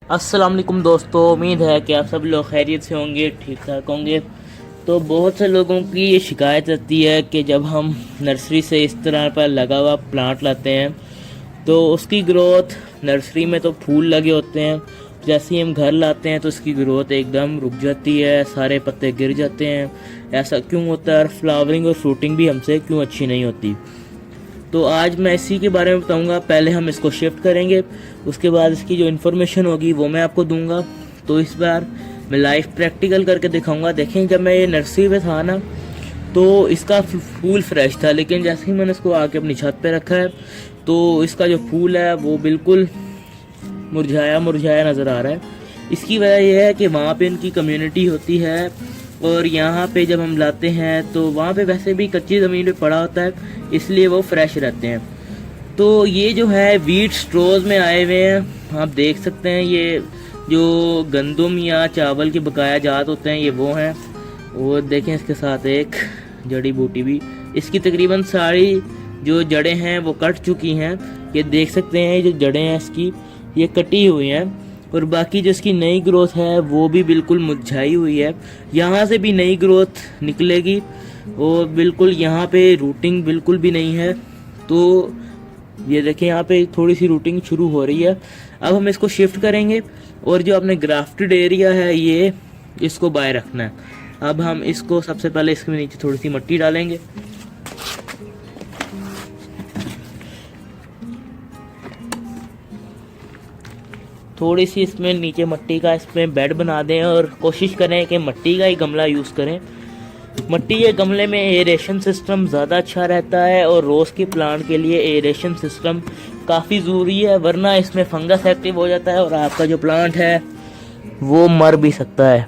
अस्सलाम वालेकुम दोस्तों, उम्मीद है कि आप सब लोग खैरियत से होंगे, ठीक ठाक होंगे। तो बहुत से लोगों की ये शिकायत रहती है कि जब हम नर्सरी से इस तरह पर लगा हुआ प्लांट लाते हैं तो उसकी ग्रोथ, नर्सरी में तो फूल लगे होते हैं, जैसे ही हम घर लाते हैं तो उसकी ग्रोथ एकदम रुक जाती है, सारे पत्ते गिर जाते हैं। ऐसा क्यों होता है और फ्लावरिंग और फ्रूटिंग भी हमसे क्यों अच्छी नहीं होती? तो आज मैं इसी के बारे में बताऊंगा। पहले हम इसको शिफ्ट करेंगे, उसके बाद इसकी जो इन्फॉर्मेशन होगी वो मैं आपको दूंगा। तो इस बार मैं लाइव प्रैक्टिकल करके दिखाऊंगा। देखें, जब मैं ये नर्सरी में था ना तो इसका फूल फ्रेश था, लेकिन जैसे ही मैंने इसको आके अपनी छत पे रखा है तो इसका जो फूल है वो बिल्कुल मुरझाया मुरझाया नज़र आ रहा है। इसकी वजह यह है कि वहाँ पे इनकी कम्युनिटी होती है और यहाँ पे जब हम लाते हैं तो वहाँ पे वैसे भी कच्ची ज़मीन पे पड़ा होता है, इसलिए वो फ्रेश रहते हैं। तो ये जो है वीट स्ट्रोज में आए हुए हैं, आप देख सकते हैं। ये जो गंदम या चावल के बकाया जात होते हैं ये वो हैं। और देखें इसके साथ एक जड़ी बूटी भी। इसकी तकरीबन सारी जो जड़ें हैं वो कट चुकी हैं। ये देख सकते हैं, जो जड़ें हैं इसकी ये कटी हुई हैं और बाकी जो इसकी नई ग्रोथ है वो भी बिल्कुल मुरझाई हुई है। यहाँ से भी नई ग्रोथ निकलेगी और बिल्कुल यहाँ पे रूटिंग बिल्कुल भी नहीं है। तो ये देखें, यहाँ पे थोड़ी सी रूटिंग शुरू हो रही है। अब हम इसको शिफ्ट करेंगे और जो अपने ग्राफ्टेड एरिया है ये इसको बाय रखना है। अब हम इसको सबसे पहले इसके नीचे थोड़ी सी मिट्टी डालेंगे। थोड़ी सी इसमें नीचे मिट्टी का इसमें बेड बना दें और कोशिश करें कि मिट्टी का ही गमला यूज़ करें। मिट्टी के गमले में एरेशन सिस्टम ज़्यादा अच्छा रहता है और रोज़ के प्लांट के लिए एरेशन सिस्टम काफ़ी ज़रूरी है, वरना इसमें फंगस एक्टिव हो जाता है और आपका जो प्लांट है वो मर भी सकता है।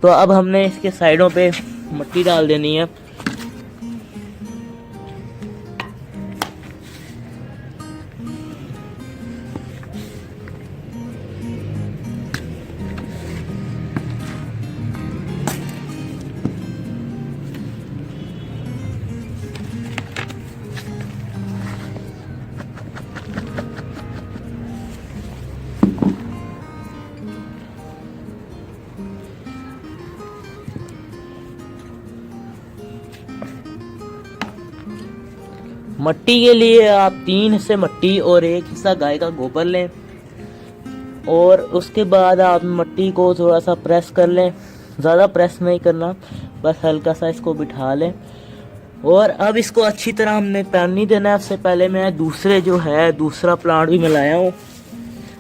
तो अब हमने इसके साइडों पे मिट्टी डाल देनी है। मिट्टी के लिए आप 3 हिस्से मिट्टी और 1 हिस्सा गाय का गोबर लें और उसके बाद आप मिट्टी को थोड़ा सा प्रेस कर लें। ज़्यादा प्रेस नहीं करना, बस हल्का सा इसको बिठा लें। और अब इसको अच्छी तरह हमने पानी देना है। उससे पहले मैं दूसरा प्लांट भी मिलाया हूँ,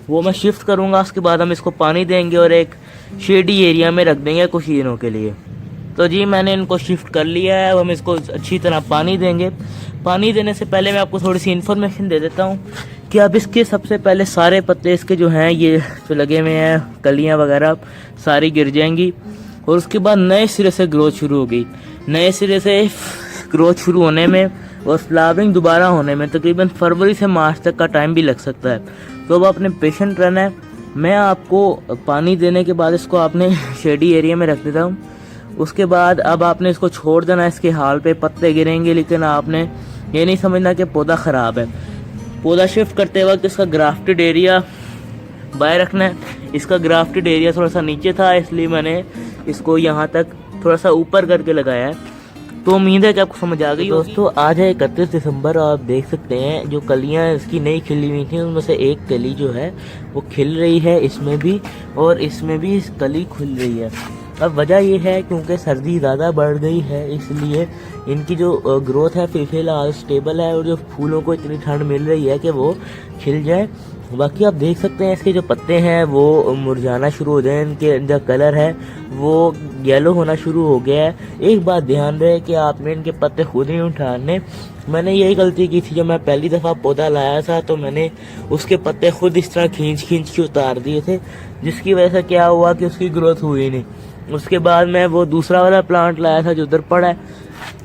वो मैं शिफ्ट करूँगा। उसके बाद हम इसको पानी देंगे और एक शेडी एरिया में रख देंगे कुछ दिनों के लिए। तो जी मैंने इनको शिफ्ट कर लिया है। अब हम इसको अच्छी तरह पानी देंगे। पानी देने से पहले मैं आपको थोड़ी सी इन्फॉर्मेशन दे देता हूँ कि अब इसके सबसे पहले सारे पत्ते इसके जो हैं ये जो लगे हुए हैं, कलियाँ वगैरह सारी गिर जाएंगी और उसके बाद नए सिरे से ग्रोथ शुरू होगी। नए सिरे से ग्रोथ शुरू होने में और फ्लावरिंग दोबारा होने में तकरीबन फरवरी से मार्च तक का टाइम भी लग सकता है। तो अब आपने पेशेंट रहना है। मैं आपको पानी देने के बाद इसको आपने शेडी एरिया में रख देता हूँ। उसके बाद अब आपने इसको छोड़ देना। इसके हाल पे पत्ते गिरेंगे, लेकिन आपने ये नहीं समझना कि पौधा ख़राब है। पौधा शिफ्ट करते वक्त इसका ग्राफ्टेड एरिया बाय रखना है। इसका ग्राफ्टेड एरिया थोड़ा सा नीचे था, इसलिए मैंने इसको यहाँ तक थोड़ा सा ऊपर करके लगाया है। तो उम्मीद है कि आपको समझ आ गई। दोस्तों आज है 31 दिसंबर और आप देख सकते हैं जो कलियाँ इसकी नई खिली हुई थी उनमें से एक कली जो है वो खिल रही है, इसमें भी और इसमें भी इस कली खुल रही है। अब वजह यह है क्योंकि सर्दी ज़्यादा बढ़ गई है, इसलिए इनकी जो ग्रोथ है फिलहाल स्टेबल है और जो फूलों को इतनी ठंड मिल रही है कि वो खिल जाए। बाकी आप देख सकते हैं इसके जो पत्ते हैं वो मुरझाना शुरू हो जाए, इनके जो कलर है वो येलो होना शुरू हो गया है। एक बात ध्यान रहे कि आपने इनके पत्ते खुद नहीं उठाने। मैंने यही गलती की थी, जब मैं पहली दफ़ा पौधा लाया था तो मैंने उसके पत्ते खुद इस तरह खींच के उतार दिए थे, जिसकी वजह से क्या हुआ कि उसकी ग्रोथ हुई नहीं। उसके बाद मैं वो दूसरा वाला प्लांट लाया था जो उधर पड़ा है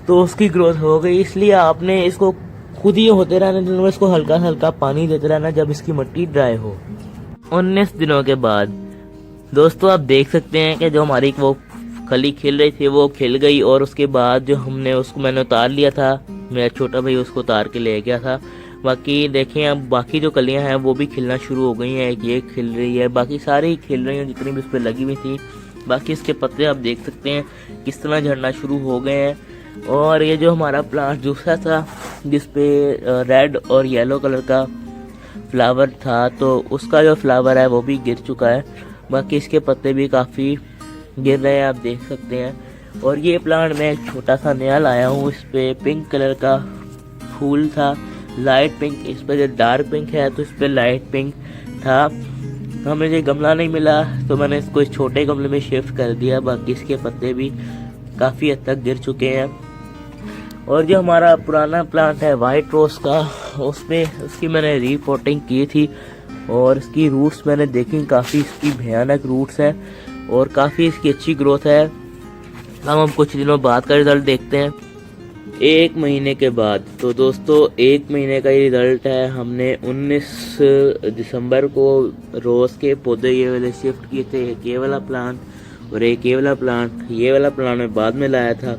तो उसकी ग्रोथ हो गई। इसलिए आपने इसको खुद ही होते रहना, दिनों में इसको हल्का हल्का पानी देते रहना जब इसकी मिट्टी ड्राई हो। 19 दिनों के बाद दोस्तों आप देख सकते हैं कि जो हमारी वो कली खिल रही थी वो खिल गई और उसके बाद जो मैंने उतार लिया था, मेरा छोटा भाई उसको उतार के ले गया था, बाकी देखें अब बाकी जो कलियां हैं वो भी खिलना शुरू हो गई हैं। एक ये खिल रही है, बाकी सारी ही खिल रही हैं जितनी भी उस पर लगी हुई थी। बाकी इसके पत्ते आप देख सकते हैं किस तरह झड़ना शुरू हो गए हैं। और ये जो हमारा प्लांट दूसरा था जिस पे रेड और येलो कलर का फ्लावर था, तो उसका जो फ्लावर है वो भी गिर चुका है। बाकी इसके पत्ते भी काफ़ी गिर रहे हैं, आप देख सकते हैं। और ये प्लांट मैं एक छोटा सा नया लाया हूँ। इस पे पिंक कलर का फूल था, लाइट पिंक। इस पे जो डार्क पिंक है तो इस पे लाइट पिंक था। हमें ये गमला नहीं मिला तो मैंने इसको इस छोटे गमले में शिफ्ट कर दिया। बाकी इसके पत्ते भी काफ़ी हद तक गिर चुके हैं। और जो हमारा पुराना प्लांट है वाइट रोज का, उसकी मैंने रीपोर्टिंग की थी और इसकी रूट्स मैंने देखी, काफ़ी इसकी भयानक रूट्स हैं और काफ़ी इसकी अच्छी ग्रोथ है। हम कुछ दिनों बाद का रिज़ल्ट देखते हैं, 1 महीने के बाद। तो दोस्तों 1 महीने का ये रिज़ल्ट है। हमने 19 दिसंबर को रोज़ के पौधे ये वाले शिफ्ट किए थे, एक ये वाला प्लांट और एक ये वाला प्लांट। ये वाला प्लांट मैं बाद में लाया था।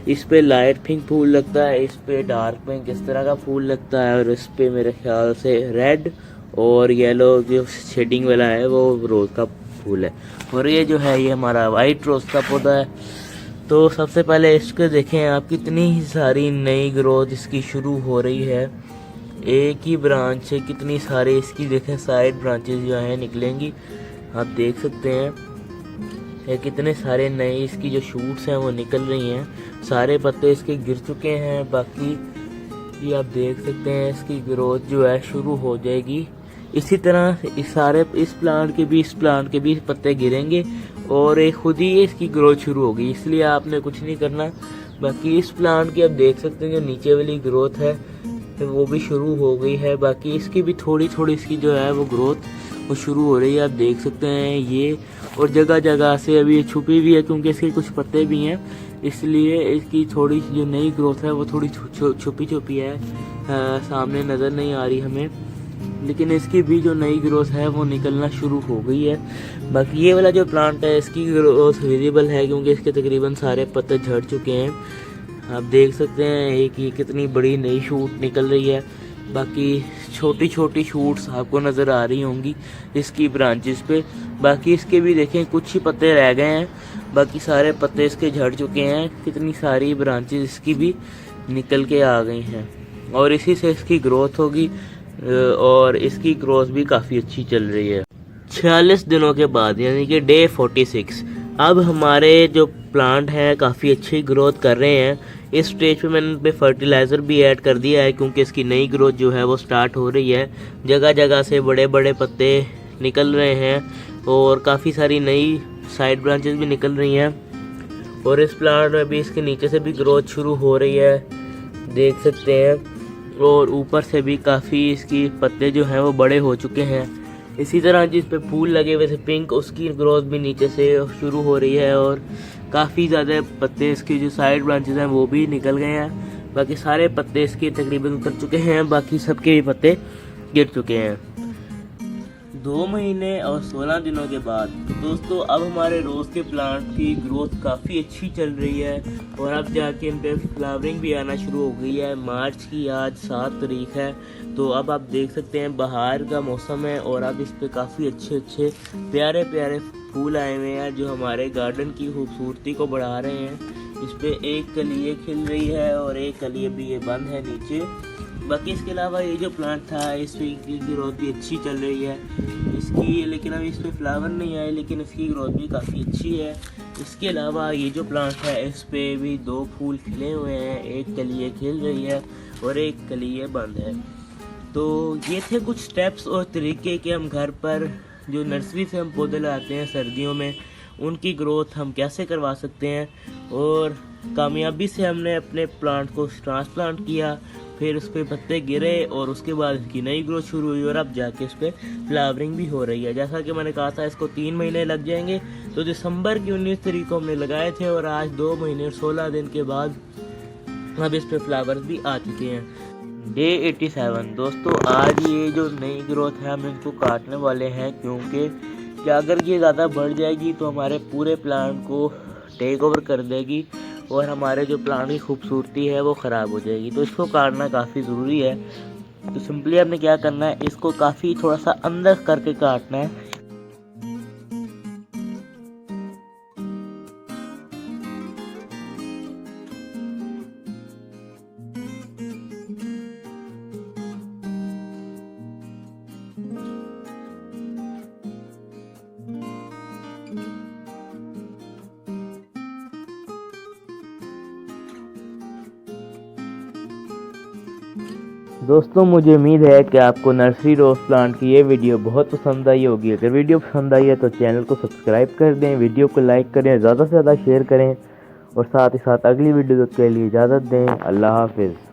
इस पे लाइट पिंक फूल लगता है, इस पे डार्क पिंक इस तरह का फूल लगता है और इस पे मेरे ख्याल से रेड और येलो जो शेडिंग वाला है वो रोज़ का फूल है। और ये जो है ये हमारा वाइट रोज़ का पौधा है। तो सबसे पहले इसको देखें आप, कितनी ही सारी नई ग्रोथ इसकी शुरू हो रही है। एक ही ब्रांच से कितनी सारी इसकी देखें साइड ब्रांचेस जो हैं निकलेंगी, आप देख सकते हैं। ये कितने सारे नए इसकी जो शूट्स हैं वो निकल रही हैं। सारे पत्ते इसके गिर चुके हैं। बाकी ये आप देख सकते हैं इसकी ग्रोथ जो है शुरू हो जाएगी। इसी तरह इस प्लांट के भी पत्ते गिरेंगे और एक खुद ही इसकी ग्रोथ शुरू होगी, इसलिए आपने कुछ नहीं करना। बाकी इस प्लांट की आप देख सकते हैं जो नीचे वाली ग्रोथ है वो भी शुरू हो गई है। बाकी इसकी भी थोड़ी थोड़ी इसकी जो है वो ग्रोथ वो शुरू हो रही है, आप देख सकते हैं ये। और जगह जगह से अभी छुपी भी है क्योंकि इसके कुछ पत्ते भी हैं, इसलिए इसकी थोड़ी जो नई ग्रोथ है वो थोड़ी छुपी छुपी है, सामने नज़र नहीं आ रही हमें। लेकिन इसकी भी जो नई ग्रोथ है वो निकलना शुरू हो गई है। बाकी ये वाला जो प्लांट है इसकी ग्रोथ विजिबल है क्योंकि इसके तकरीबन सारे पत्ते झड़ चुके हैं। आप देख सकते हैं एक ही कितनी बड़ी नई शूट निकल रही है। बाकी छोटी छोटी शूट्स आपको नज़र आ रही होंगी इसकी ब्रांचेस पे। बाकी इसके भी देखें कुछ ही पत्ते रह गए हैं, बाकी सारे पत्ते इसके झड़ चुके हैं। कितनी सारी ब्रांचेस इसकी भी निकल के आ गई हैं और इसी से इसकी ग्रोथ होगी और इसकी ग्रोथ भी काफ़ी अच्छी चल रही है। 46 दिनों के बाद यानी कि डे 46 अब हमारे जो प्लांट हैं काफ़ी अच्छी ग्रोथ कर रहे हैं। इस स्टेज पे मैंने पे फर्टिलाइज़र भी ऐड कर दिया है क्योंकि इसकी नई ग्रोथ जो है वो स्टार्ट हो रही है। जगह जगह से बड़े बड़े पत्ते निकल रहे हैं और काफ़ी सारी नई साइड ब्रांचेस भी निकल रही हैं। और इस प्लांट में भी इसके नीचे से भी ग्रोथ शुरू हो रही है, देख सकते हैं। और ऊपर से भी काफ़ी इसकी पत्ते जो हैं वो बड़े हो चुके हैं। इसी तरह जिस पे फूल लगे हुए थे पिंक, उसकी ग्रोथ भी नीचे से शुरू हो रही है और काफ़ी ज़्यादा पत्ते इसकी जो साइड ब्रांचेस हैं वो भी निकल गए हैं। बाकी सारे पत्ते इसके तकरीबन उतर चुके हैं, बाकी सबके भी पत्ते गिर चुके हैं। 2 महीने और 16 दिनों के बाद तो दोस्तों अब हमारे रोज़ के प्लांट की ग्रोथ काफ़ी अच्छी चल रही है और अब जाके इन पे फ्लावरिंग भी आना शुरू हो गई है। मार्च की आज 7 तारीख है, तो अब आप देख सकते हैं बाहर का मौसम है और अब इस पे काफ़ी अच्छे अच्छे प्यारे प्यारे फूल आए हुए हैं जो हमारे गार्डन की खूबसूरती को बढ़ा रहे हैं। इस पे एक कली ये खिल रही है और एक कली अभी ये बंद है नीचे। बाकी इसके अलावा ये जो प्लांट था इस पे की ग्रोथ भी अच्छी चल रही है इसकी, लेकिन अभी इस पे फ्लावर नहीं आए, लेकिन इसकी ग्रोथ भी काफ़ी अच्छी है। इसके अलावा ये जो प्लांट है इस पे भी 2 फूल खिले हुए हैं, एक कली ये खिल रही है और एक कली ये बंद है। तो ये थे कुछ स्टेप्स और तरीके कि हम घर पर जो नर्सरी से हम पौधे लाते हैं सर्दियों में उनकी ग्रोथ हम कैसे करवा सकते हैं। और कामयाबी से हमने अपने प्लांट को ट्रांसप्लांट किया, फिर उस पर पत्ते गिरे और उसके बाद इसकी नई ग्रोथ शुरू हुई और अब जाके इस पर फ्लावरिंग भी हो रही है। जैसा कि मैंने कहा था इसको 3 महीने लग जाएंगे, तो दिसंबर की 19 तारीख को हमने लगाए थे और आज 2 महीने और 16 दिन के बाद अब इस पर फ्लावर्स भी आ चुके हैं। डे 87 दोस्तों आज ये जो नई ग्रोथ है हम इनको काटने वाले हैं क्योंकि अगर ये ज़्यादा बढ़ जाएगी तो हमारे पूरे प्लांट को टेक ओवर कर देगी और हमारे जो प्लांट की खूबसूरती है वो ख़राब हो जाएगी। तो इसको काटना काफ़ी ज़रूरी है। तो सिंपली आपने क्या करना है, इसको काफ़ी थोड़ा सा अंदर करके काटना है। दोस्तों मुझे उम्मीद है कि आपको नर्सरी रोज़ प्लांट की ये वीडियो बहुत पसंद आई होगी। अगर वीडियो पसंद आई है तो चैनल को सब्सक्राइब कर दें, वीडियो को लाइक करें, ज़्यादा से ज़्यादा शेयर करें और साथ ही साथ अगली वीडियो के लिए इजाज़त दें। अल्लाह हाफिज़।